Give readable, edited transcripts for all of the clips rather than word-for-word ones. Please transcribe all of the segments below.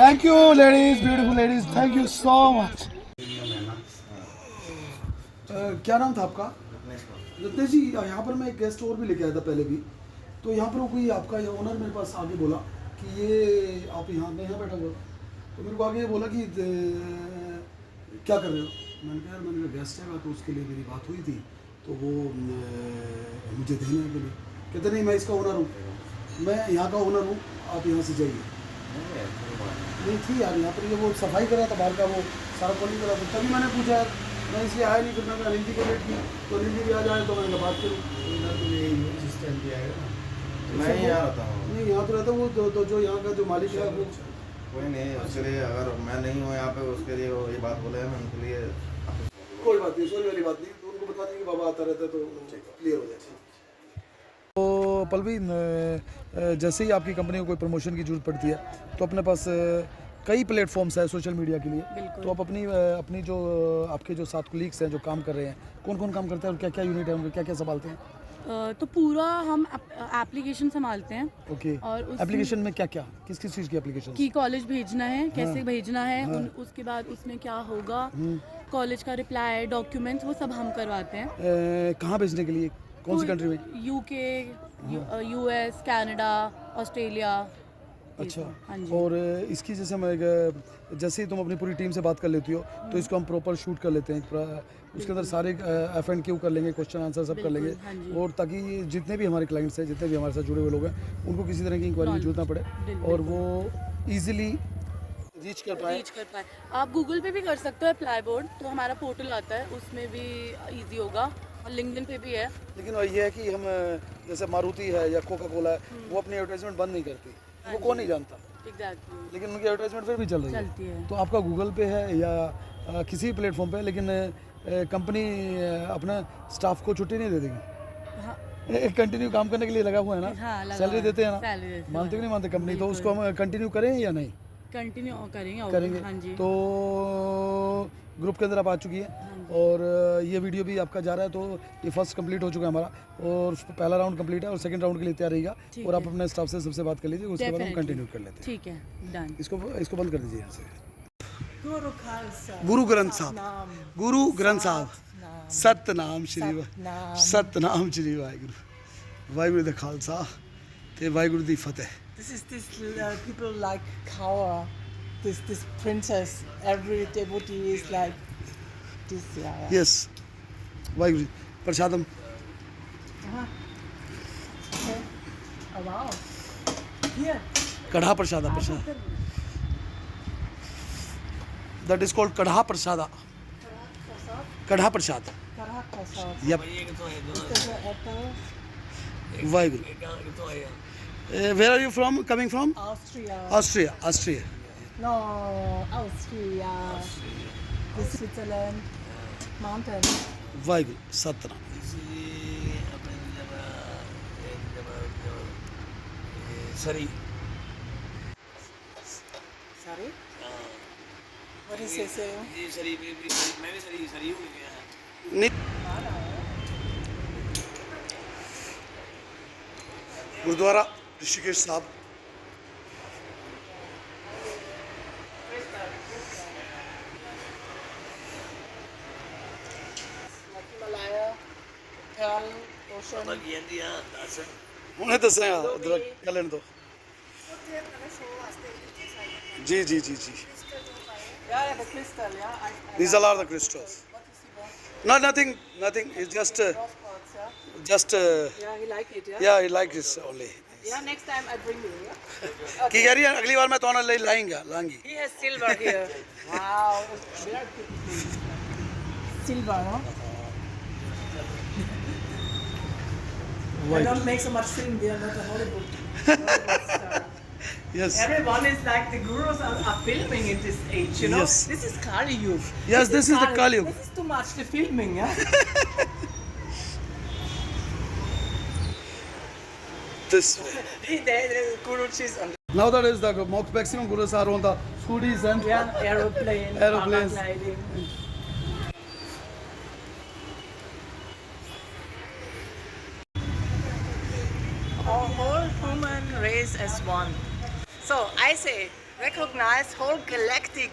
Thank you ladies, beautiful ladies, thank you so much. क्या नाम था आपका? रत्नेश जी, यहाँ पर मैं एक गेस्ट और भी लेके आया था पहले भी, तो यहाँ पर वो कोई आपका ओनर मेरे पास आगे बोला कि ये आप यहाँ, मैं यहाँ बैठा हुआ, तो मेरे को आगे बोला कि क्या कर रहे हो? मैंने कहा यार, मैंने कहा गेस्ट है, तो उसके लिए मेरी बात हुई थी, तो वो मुझे देने के लिए कहते नहीं मैं इसका ओनर हूँ, मैं यहाँ का ओनर हूँ, आप यहाँ से जाइए। नहीं थी यार यहाँ पर, ये वो सफाई कर रहा था बाहर का, वो सारा पॉलिंग कर रहा था, तभी मैंने पूछा यार, मैं इसलिए आया नहीं, फिर मैं अनिंदी को वेट की, तो अनिंदी भी आ जाए तो मैंने बात करूँ। मैं यहाँ रहता हूँ। नहीं यहाँ तो रहता वो तो जो यहाँ का जो मालिक है वो कोई नहीं, उसके लिए अगर मैं नहीं हूँ यहाँ पे, उसके लिए वो ये बात बोले हैं, मैं उनके लिए कोई बात नहीं, सोचने वाली बात नहीं, तो उनको बता देंगे कि बाबा आता रहता है तो क्लियर हो जाए। तो पलवी, जैसे ही आपकी कंपनी को कोई प्रमोशन की जरूरत पड़ती है तो अपने पास कई प्लेटफॉर्म्स है सोशल मीडिया के लिए, तो आप अपनी जो आपके जो साथ कोलीग्स हैं जो काम कर रहे हैं, कौन कौन काम करते हैं और क्या क्या यूनिट है उनके, क्या क्या संभालते हैं? तो पूरा हम एप्लीकेशन संभालते हैं। ओके, और एप्लीकेशन में क्या क्या, किस किस चीज़ की एप्लीकेशन? कि कॉलेज भेजना है, कैसे भेजना है, उसके बाद उसमें क्या होगा, कॉलेज का रिप्लाई, डॉक्यूमेंट्स, वो सब हम करवाते हैं। कहाँ भेजने के लिए, कौन सी कंट्री में? UK, US, Canada, Australia. अच्छा, हाँ जी। और इसकी जैसे ही तुम अपनी पूरी टीम से बात कर लेती हो तो इसको हम प्रॉपर शूट कर लेते हैं, उसके अंदर सारे F&Q कर लेंगे, क्वेश्चन आंसर सब कर लेंगे, हाँ जी। और ताकि जितने भी हमारे क्लाइंट्स हैं, जितने भी हमारे साथ जुड़े हुए लोग हैं, उनको किसी तरह की इंक्वायरी की जरूरत ना पड़े और वो ईजिली रीच कर पाए। आप गूगल पे भी कर सकते हो अप्लाई बोर्ड, तो हमारा पोर्टल आता है, उसमें भी इजी होगा, और लिंक्डइन पे भी है। लेकिन ये है कि हम जैसे मारुति है या कोका कोला है, वो अपनी एडवर्टाइजमेंट बंद नहीं करती, वो कौन नहीं जानता, एग्जैक्टली, लेकिन उनकी एडवर्टाइजमेंट फिर भी चल रही चलती है। तो आपका गूगल पे है या किसी प्लेटफॉर्म पे, लेकिन कंपनी अपना स्टाफ को छुट्टी नहीं दे देगी। हाँ, कंटिन्यू काम करने के लिए लगा हुआ है ना, हाँ, लगा सैलरी हुआ है। देते हैं ना, सैलरी देते हैं। मानते कि नहीं मानते कंपनी, तो उसको हम कंटिन्यू करें या नहीं कंटिन्यू करेंगे। करेंगे? हाँ जी। तो ग्रुप के अंदर आप आ चुकी है और ये वीडियो भी आपका जा रहा है, तो ये फर्स्ट कंप्लीट हो चुका है हमारा, और पहला राउंड कंप्लीट है और सेकंड राउंड के लिए तैयार रहिएगा, और आप अपने स्टाफ से सबसे बात कर लीजिए, उसके बाद हम कंटिन्यू कर लेते हैं। ठीक है, डन। इसको बंद कर दीजिए यहाँ से। गुरु खालसा, गुरु ग्रंथ साहब, गुरु ग्रंथ साहब, सतनाम श्री सतनाम श्री वाहिगुरु, वाहिगुरु दा खालसा ते वाहिगुरु दी फतेह। This people like Kaur, this princess. Every devotee is like this. Yeah. Yes, Waheguru ji, prasadam. Okay. Oh wow. Here. Karah prasada, prasad, that is called karah prasada, karah prasad. Karakasa. Yep, Is there an apple? Waheguru. Where are you from, coming from? Austria. Austria, Austria. No, Austria. This Switzerland. Mountain. Waheguru Satnam. Sorry Sorry. What is it saying? ये सरी मैं भी सरी हो गया है। नहीं, गुरुद्वारा ऋषिकेश साहब, Himalaya. Pearl Ocean. बाकी इंडिया दस उन्हें दसें कर लेने दो। जी जी जी जी, Yeah, the crystal. Yeah. these all are the crystals. What is he want? No, nothing, it's just Rose quartz, yeah. just Yeah, he like it. Yeah. yeah, I like this only. Yeah. Next time I bring you. Yeah. की कह रही है अगली बार मैं तो ले लाएंगी। He has silver here. Wow. Very beautiful. Silver, huh? I don't make so much film. We are not a Hollywood star. Yes, Everyone is like the gurus are filming in this age, you know. Yes. This is Kali Yuga. Yes, this is the Kali Yuga. This is too much the filming, yeah. this way. The Guruji is on. Nowadays the maximum gurus are on the scooters and Yeah, aeroplane, Aeroplanes. paragliding. Our whole human race as one. So I say, recognize whole galactic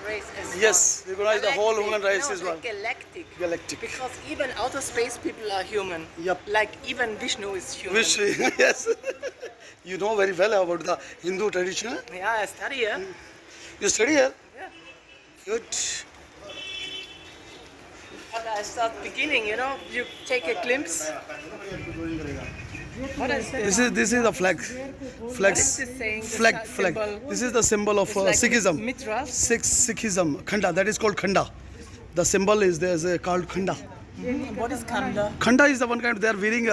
race as one. Yes, recognize the whole human race No, as one. Galactic. Galactic. Because even outer space people are human. Yep. Like even Vishnu is human. Which, yes. You know very well about the Hindu tradition. Huh? Yeah, I study here. You study here? Yeah. Good. But I start beginning, you know, you take a glimpse. What is that? This is the flag. What is this saying? The Flag. symbol? This is the symbol of It's like Sikhism. Mitra. Sikhism. Khanda. That is called Khanda. The symbol is called Khanda. What is Khanda? Khanda is the one kind they are wearing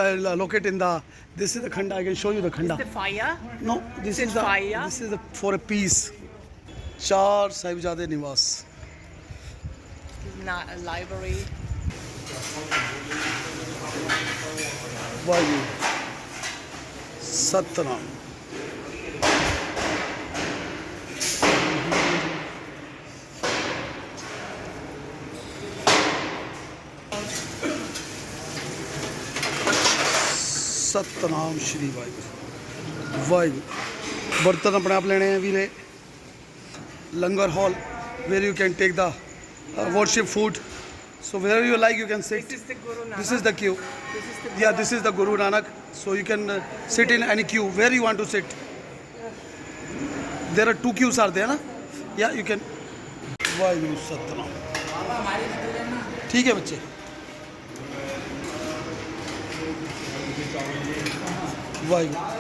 located in the. This is the Khanda. I can show you the Khanda. The fire? No, this Is is it the. fire? This is the, for a peace. Char Sahibzade Niwas. Library. Vayu. Satnam. Satnam Shri Waheguru Waheguru बर्तन अपने आप लेने हैं वीरे langar hall where you can take the worship food so wherever you like you can sit. This is the Guru Nanak. This is the queue. This is the Yeah, this is the Guru Nanak, so you can sit in any queue where you want to sit. There are 2 queues are there na? Yeah, you can. Waheguru Satnam ठीक है बच्चे Waheguru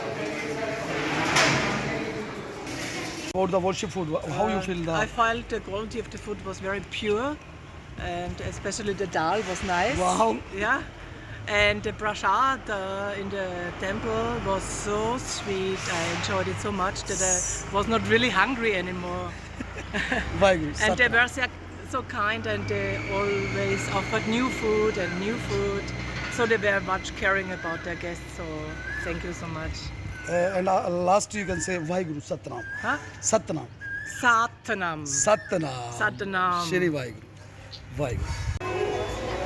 about the worship food how you feel I the felt the quality of the food was very pure, and especially the dal was nice. Wow. Yeah. And the prasad in the temple was so sweet. I enjoyed it so much that I was not really hungry anymore. Waheguru And they Satnam were so kind, and they always offered new food and new food. So they were much caring about their guests. So thank you so much. and last you can say Waheguru Satnam Huh? Satnam Satnam. Satnam Satnam. Shri Waheguru Waheguru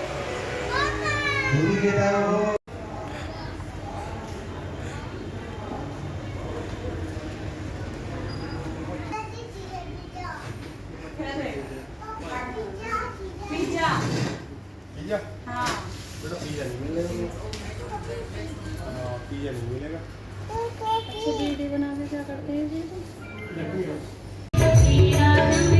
अच्छा video बना के क्या करते हैं जी Hare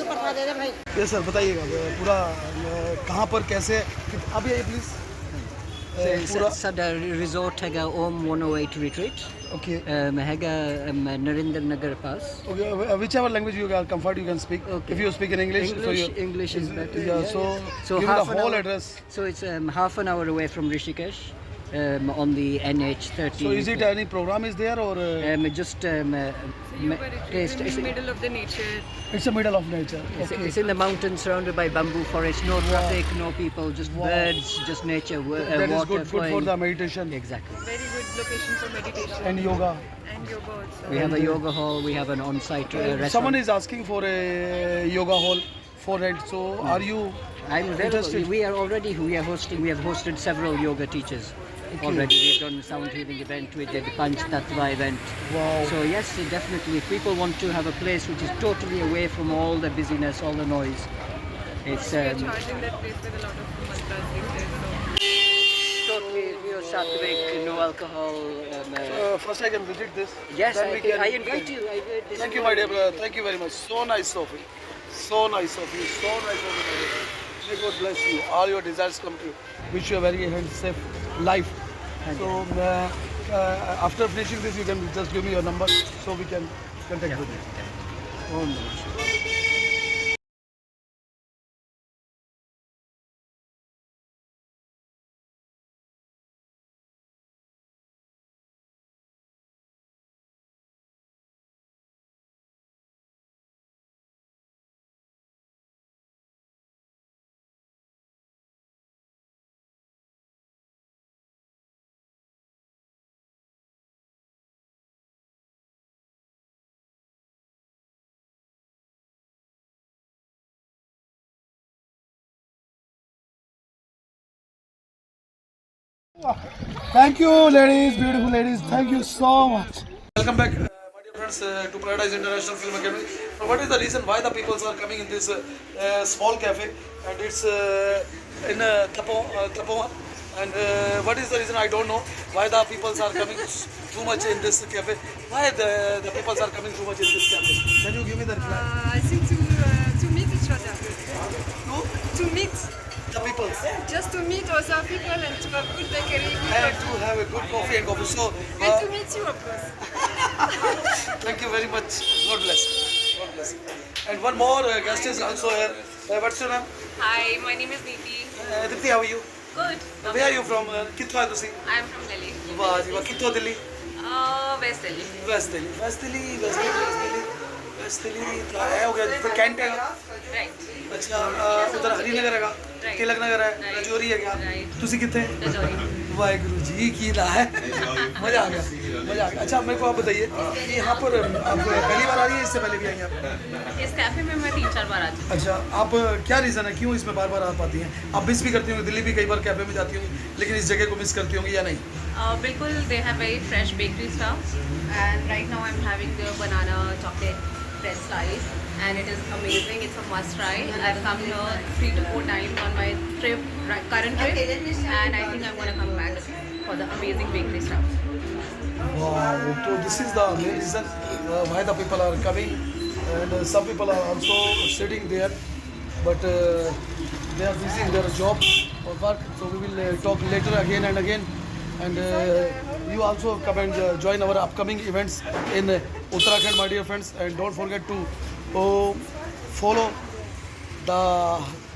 ये sir बताइएगा पूरा कहाँ पर कैसे आप ये प्लीज पूरा ਸਾਡਾ ਰਿਜ਼ੋਰਟ ਹੈਗਾ ਓਮ 108 ਰਿਟਰੀਟ ओके ਹੈਗਾ ਨਰਿੰਦਰ ਨਗਰ ਪਾਸ okay whichever language you can comfort you can speak Okay. if you speak in English English is better. yeah so give me half the an whole hour- address So it's half an hour away from Rishikesh on the NH30. so is it any program is there or just It's in the middle of the nature. it's a middle of nature okay it's in the mountains surrounded by bamboo forest, no traffic, no people, just birds, just nature, that is water good for flowing. the meditation Exactly. Very good location for meditation and yoga and yoga also. We have a yoga hall, we have an on-site restaurant. someone is asking for a yoga hall for rent so are you I'm available. interested? We have hosted several yoga teachers already. We've done a sound healing event, we did the Panch Tattva event. wow So yes, definitely, if people want to have a place which is totally away from all the busyness, all the noise, it's We are charging that place with a lot of mantras these days. So totally real sattvic, no alcohol. first I can visit this Yes, then we can I invite you. thank you my dear brother thank you very much so nice of you so nice of you so nice of you my dear. May God bless you all your desires come true wish you a very healthy safe life so after finishing this you can just give me your number so we can contact with you oh, no. Thank you, ladies, beautiful ladies. Thank you so much. Welcome back, my dear friends, to Paradise International Film Academy. Now, what is the reason why the people are coming in this small cafe? And it's in Tapovan. And what is the reason? I don't know why the people are coming too much in this cafe. Why the people are coming too much in this cafe? Can you give me the reply? I think to meet each other. To meet, The people. just to meet other people and to have good bakery, good And coffee. to have a good coffee and coffee. So, And to meet you, of course. thank you very much. God bless. God bless. And one more guest is also here. What's your name? Hi, my name is Neeti. Dipti, how are you? Good. Where are you from? Kitho hai tusi? I'm from Delhi. वाह जी वाह कितो Delhi West Delhi. West Delhi west Delhi west Delhi west Delhi west Delhi क्या है हो गया फिर cantt है Right. अच्छा उधर हरीनगर हैगा Right. तिलक नगर है Right. रजौरी है क्या Right. तुसी कितने Rajori. वाहिगुरु जी की ला है मजा आ गया मजा आ गया अच्छा मेरे को आप बताइए कि यहाँ पर आप पहली बार आ रही है इससे पहले भी आई हैं आप इस कैफे में मैं 3-4 बार आ चुकी अच्छा आप क्या रीज़न है क्यों इसमें बार बार आ पाती हैं आप मिस भी करती होंगी दिल्ली भी कई बार कैफे में जाती होंगी लेकिन इस जगह को मिस करती होंगी या नहीं हूँ। बिल्कुल, they have very fresh bakery stuff and right now I'm having the banana chocolate bread slice and it is amazing. It's a must try. I've come here 3 to 4 times on my trip, current trip, and I think I'm going to come back for the amazing bakery stuff. Wow, so this is the main reason why the people are coming, and some people are also sitting there, but they are busy in their job or work. So we will talk later again and again, and you also come and join our upcoming events in Uttarakhand, my dear friends, and don't forget to follow the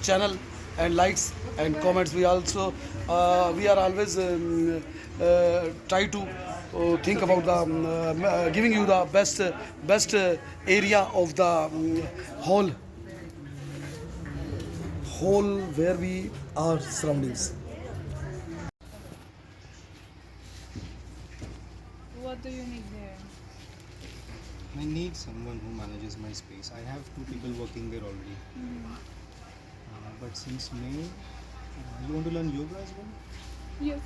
channel and likes and comments. We also we are always try to think about the giving you the best area of the whole where we are surroundings. What do you need there? I need someone who manages my space. I have 2 people working there already. But since May, you want to learn yoga as well? Yes,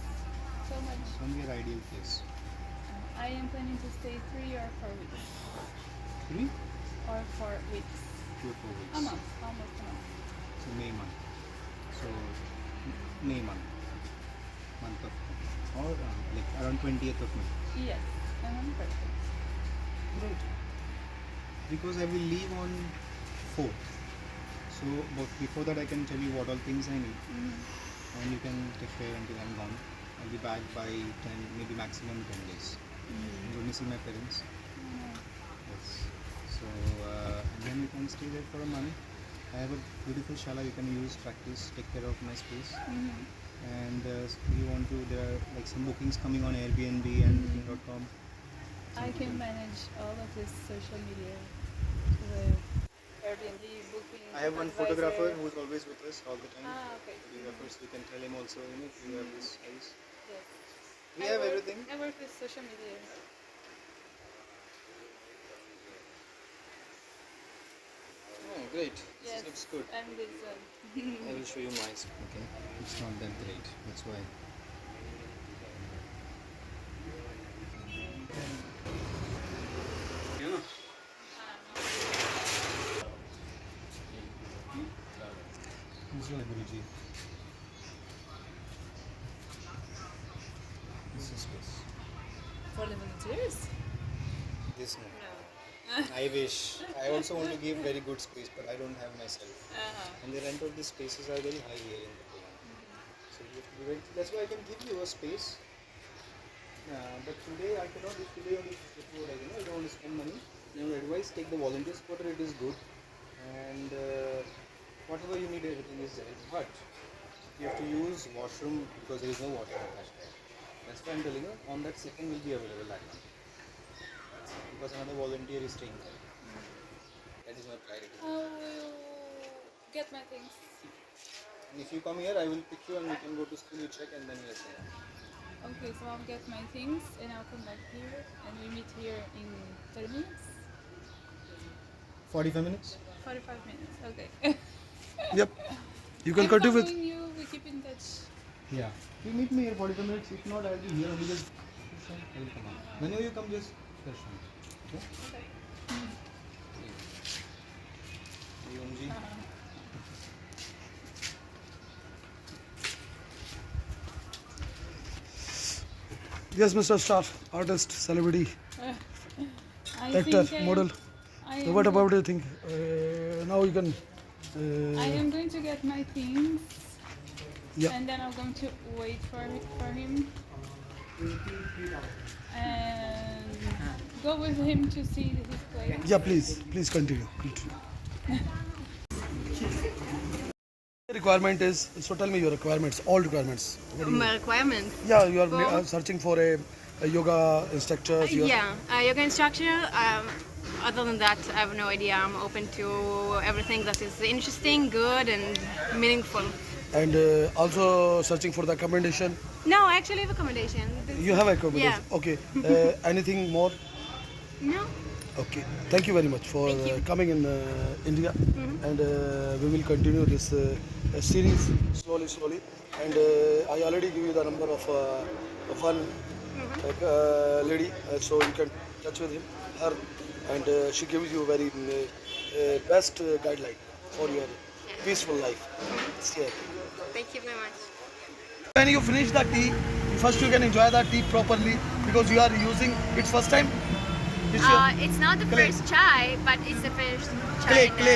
so much. It's only an ideal place. I am planning to stay 3 or 4 weeks. 3 Or 4 weeks. to 4 weeks. A month, almost a month. So May month. So May month. Month of May. Or like around 20th of May. Yes, perfect. Great. Because I will leave on 4th. So before that, I can tell you what all things I need, and you can take care until I'm gone. I'll be back by 10, maybe maximum 10 days. I'm going to see my parents. Yes. So and then you can stay there for a month. I have a beautiful shala you can use, practice, take care of my space. And you want to, there are like some bookings coming on Airbnb and Booking.com. I can manage all of this social media. Airbnb, booking. I have one photographer who is always with us all the time. Okay. Photographers, you can tell him also, you know, if you have this eyes. Yes. We have everything. I work with social media. Oh, great. Yes. This looks good. And this I will show you my okay. It's not that great. That's why. Enjoy, Guruji. This is space. for the volunteers. This no. I wish. I also want to give very good space, but I don't have myself. And the rent of these spaces are very high here in the Goa. So you have to be very, that's why I can give you a space. But today I cannot. If today only, if you like, I don't want to spend money. Then advice, take the volunteer quarter. It is good, and whatever you need, everything is there. But you have to use washroom because there is no washroom attached. That's why I'm telling you. On that second will be available that one. Because another volunteer is staying there. That is my priority. I will get my things. And if you come here, I will pick you and we can go to school, you check and then you say. Okay, so I'll get my things and I'll come back here and we meet here in 30 minutes? 45 minutes? 45 minutes, okay. Yep. You can continue with. Following you, we keep in touch. Yeah. You meet me here 45 minutes. If not, I'll be here only just. I will come on. Whenever you come, just touch me. Okay? Okay. Yunji. Yes, Mr. Star, artist, celebrity, I actor, think model. I So am, what about you think? Now you can. I am going to get my things Yeah. and then I'm going to wait for him and go with him to see his place. Yeah, please continue. Requirement is, so tell me your requirements, all requirements. What do you- My requirement. Yeah, you are For- searching for a yoga instructor. you are- Yeah, yoga instructor. Other than that, I have no idea. I'm open to everything that is interesting, good, and meaningful. And also searching for the accommodation. No, I actually have accommodation. You have accommodation. Yeah. Okay. Anything more? No. Okay. Thank you very much for Thank you. coming in India. And we will continue this series slowly. And I already give you the number of one lady, so you can touch with her, and she gives you very best guideline for your peaceful life. Stay. Thank you very much. When you finish the tea, first you can enjoy the tea properly because you are using it first time. It's not the Clay. first chai, but it's the first clay chai.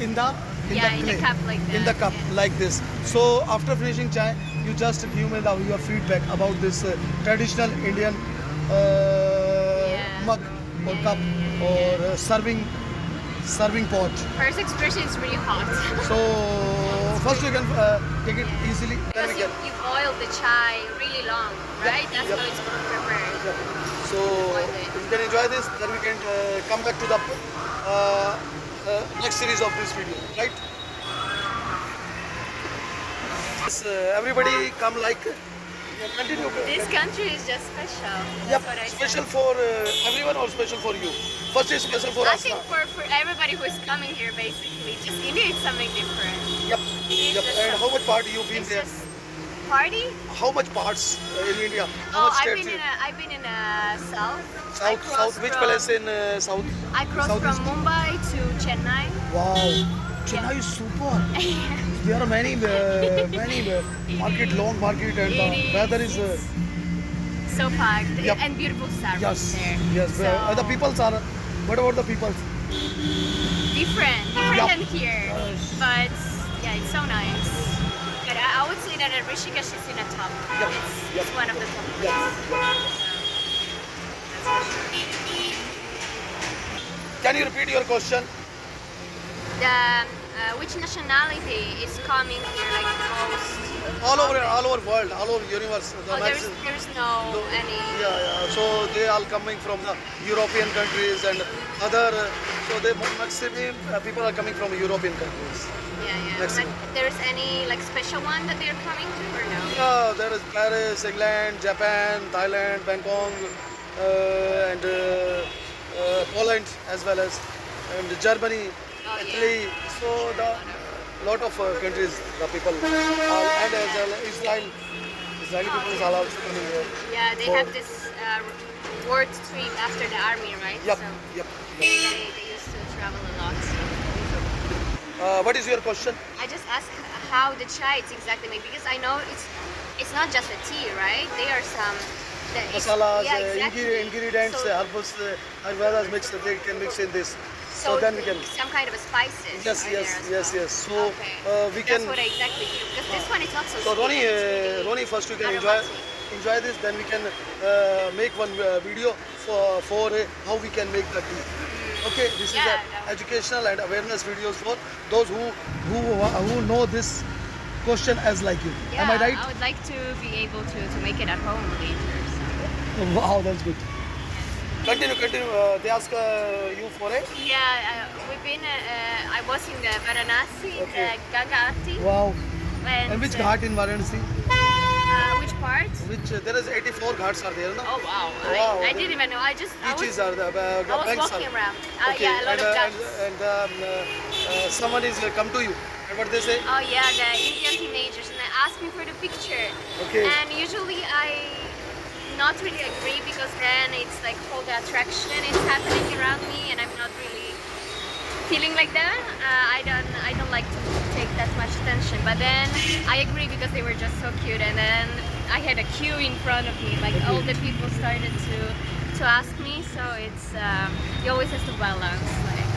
in the in the clay, cup like that. in the cup yeah. like this. So after finishing chai, you just give me your feedback about this traditional Indian mug or cup or serving pot. First expression is really hot. So first you can take it easily. Then Because we can. you boil the chai really long, right? That's Yep. how it's prepared. So you can enjoy this. Then we can come back to the next series of this video, right? Yes, everybody come like. Continue. This country is just special. Yep, That's what I special think. for everyone or special for you? First is special for I us. think for everybody who is coming here, basically, just India is something different. Yep. It's Yep. just And how much part you been It's there? just party. How much parts in India? How Oh, much I've states? been in south. I South. crossed Which from- place in South? I crossed Southeast? from Mumbai to Chennai. Wow. Chennai is super. There are many market, long market, and the It is, weather is. So packed Yep. and beautiful Starbucks Yes. there. Yes. So, The peoples are. What about the peoples? different Yep. than here. But that Rishikesh is in a top. Yep, It's one of the top Yes, places. That's for sure. Can you repeat your question? Which nationality is coming here like the most? All over world, all over universe. The There's no any. Yeah. So they are coming from the European countries and other. So they maximum people are coming from European countries. Yeah. Maximum. But there's any like special one that they're coming to or no? Yeah, there is Paris, England, Japan, Thailand, Bangkok, and Poland as well as and Germany, Oh, yeah. Italy. So the lot of countries, the people, and as well Israel. Israeli people are also coming here. Yeah, they For- have this work trip after the army, right? Yep, So yep. they used to travel a lot. What is your question? I just asked how the chai is exactly made because I know it's not just a tea, right? There are some Masalas, yeah, exactly. ingredients, So, herbs, Ayurveda mix. They can mix in this. So then we can. some kind of spices. Yes, are yes, there as yes, well. yes. So Okay. we can. That's what I exactly feel because this one is not so. So sweet Ronnie, and it's really Ronnie, first you can aromatic. enjoy this. Then we can make one video for how we can make the tea. Okay, this is Yeah, the educational and awareness videos for those who know this question as like you. Yeah, Am I right? I would like to be able to make it at home later. So. Wow, that's good. Continue. They ask you for it. Yeah, we've been. I was in the Varanasi, Okay. the Ganga Aarti. Wow. And And which ghat in Varanasi? Which part? Which there is 84 ghats are there, no? Oh wow! Wow. I didn't even know. I Beaches was are the I was banks walking are. around. Okay, Yeah, a lot and, of ducks. Someone is come to you. And what they say? Oh yeah, the Indian teenagers, and they asked me for the picture. Okay. And usually I not really agree because then it's like all the attraction is happening around me, and I'm not really feeling like that. I don't like to take that much attention. But then I agree because they were just so cute, and then I had a queue in front of me. Like all the people started to ask me, so it's you always have to balance. Like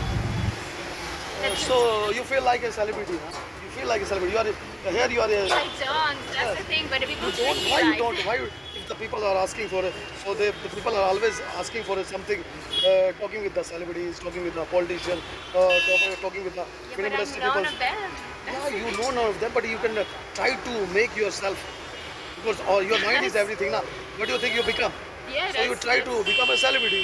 that's So you feel like a celebrity, huh? You feel like a celebrity. You are here. You are. I don't. That's the thing. But the people You don't. treat me Why you right. don't? Why? If the people are asking for it, so the people are always asking for something. Talking with the celebrities, talking with the politician, talking with the Yeah, film but I'm industry none people. of them. Yeah, you know none of them, but you can try to make yourself because your mind is everything. Now, what do you think you become? Yeah, So you that's- try to that's- become a celebrity.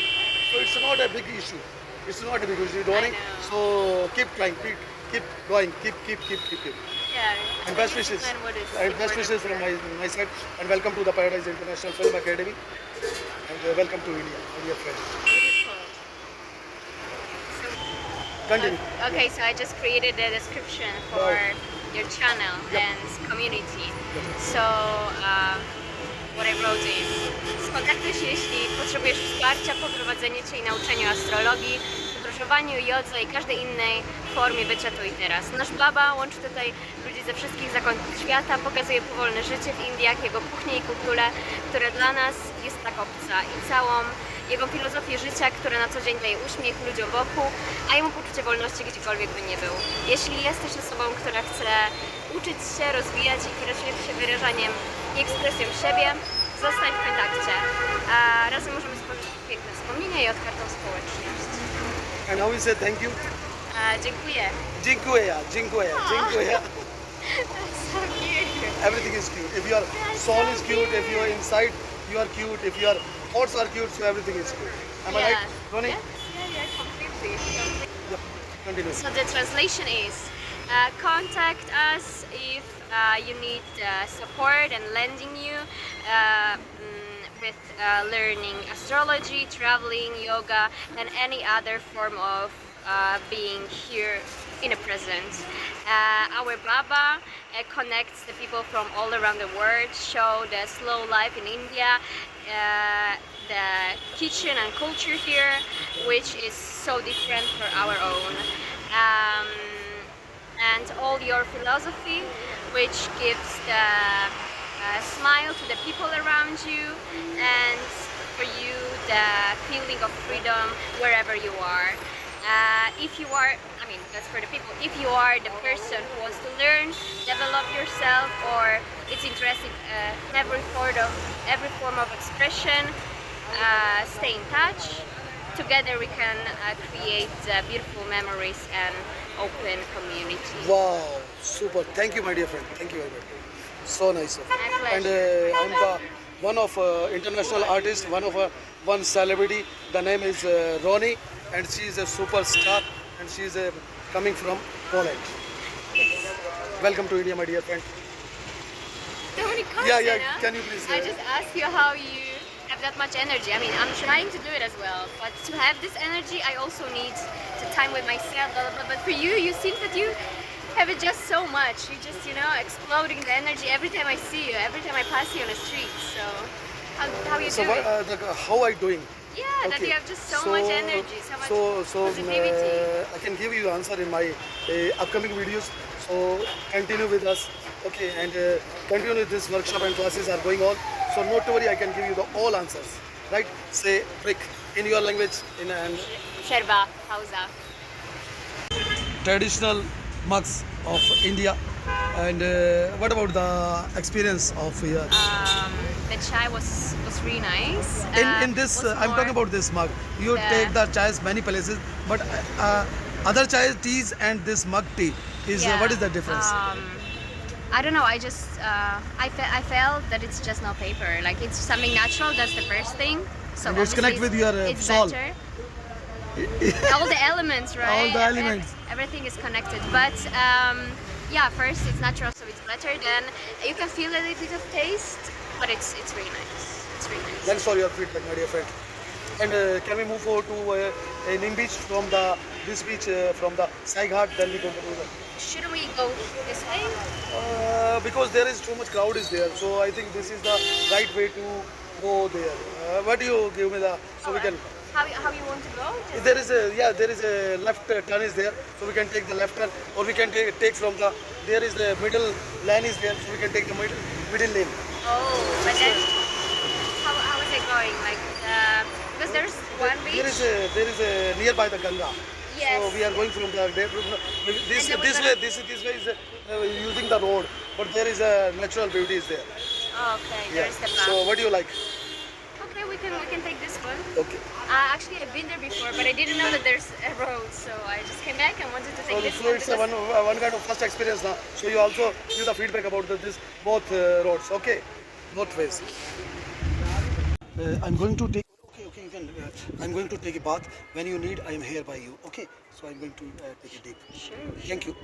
So it's not a big issue. It's not a big issue, I Donnie. know. So keep trying, keep going, keep. Yeah. And best wishes. And what is And best wishes from my side. And welcome to the Paradise International Film Academy. And welcome to India, my dear friend. Beautiful. Continue. Okay, so I just created the description for Wow. your channel Yep. and community. So what I wrote is skontaktuj się, jeśli potrzebujesz wsparcia po prowadzeniu Cię i nauczaniu astrologii, podróżowaniu, jodze i każdej innej formie bycia tu i teraz. Nasz Baba łączy tutaj ludzi ze wszystkich zakątków świata, pokazuje powolne życie w Indiach, jego kuchnię i kulturę, która dla nas jest tak obca i całą jego filozofię życia, która na co dzień daje uśmiech ludziom wokół, a jemu poczucie wolności gdziekolwiek by nie był. Jeśli jesteś osobą, która chce uczyć się, rozwijać i kieruje się wyrażaniem i ekspresją siebie, zostań w kontakcie. A razem możemy stworzyć piękne wspomnienia i otwartą społeczność. And how we say thank you? Dziękuję. Dziękuję. That's so cute. Everything is cute. If your soul is cute, if you are inside, you are cute. If your thoughts are cute, so everything is cute. Am I right, Ronnie? Yes, yeah, completely. Yep. Continue. So the translation is, contact us if you need support and lending you with learning astrology, traveling, yoga, and any other form of being here in the present. Our Baba connects the people from all around the world, show the slow life in India, the kitchen and culture here, which is so different for our own. And all your philosophy, which gives the smile to the people around you, and for you the feeling of freedom wherever you are. If you are, mean, that's for the people. If you are the person who wants to learn, develop yourself, or it's interested in every form of expression, stay in touch. Together we can create beautiful memories and open community. Wow, super. Thank you, my dear friend. Thank you very much. So nice of you. My And pleasure. I'm the one of international artists, one celebrity. The name is Ronnie, and she is a superstar, and she is coming from Poland. Welcome to India, my dear friend. So many Yeah. Can you please? I just ask you how you have that much energy. I mean, I'm trying to do it as well, but to have this energy, I also need to time with myself. Blah, blah, blah. But for you, you seem that you have it just so much. You just, exploding the energy every time I see you, every time I pass you on the street. So, how you So do it? how are you doing? Yeah, that okay. you have just so much energy, so much So positivity. I can give you answer in my upcoming videos. So continue with us, okay, and continue with this workshop and classes are going on. So not to worry, I can give you all answers, right? Say brick in your language and Sherba, Hausa. traditional mugs of India. And what about the experience of here? The chai was really nice. In this, was I'm talking more- about this mug. You the- take the chais many places, but other chai teas and this mug tea is Yeah, what is the difference? I don't know. I just I felt that it's just no paper. Like it's something natural. That's the first thing. So And it's connect obviously with your it's soul. better. All the elements, right? All the elements. Everything is connected. But yeah, first it's natural, so it's better. Then you can feel a little bit of taste, but it's really nice. It's really nice. Thanks for your feedback, my dear friend. And can we move forward to Nim Beach from this beach from the Saighat? Then we go to the Shouldn't we go this way? because there is too much crowd is there. So I think this is the right way to go there. What do you give me so we can? How you want to go? Just There is a left turn is there, so we can take the left turn, or we can take from there is the middle lane is there, so we can take the middle lane. Oh, but then how is it going? Like because there's one beach. There is a nearby the Ganga. Yes. So we are going from the this And this then way this way is using the road, but there is a natural beauty is there. Oh, okay, there's the path. So what do you like? Okay, we can take this one. Okay. Actually, I've been there before, but I didn't know that there's a road, so I just came back and wanted to take this So one. it's one kind of first experience now. So you also give the feedback about this both roads. Okay, both ways. I'm going to take. Okay, you can. I'm going to take a bath. When you need, I am here by you. Okay, so I'm going to take a dip. Sure. Thank you.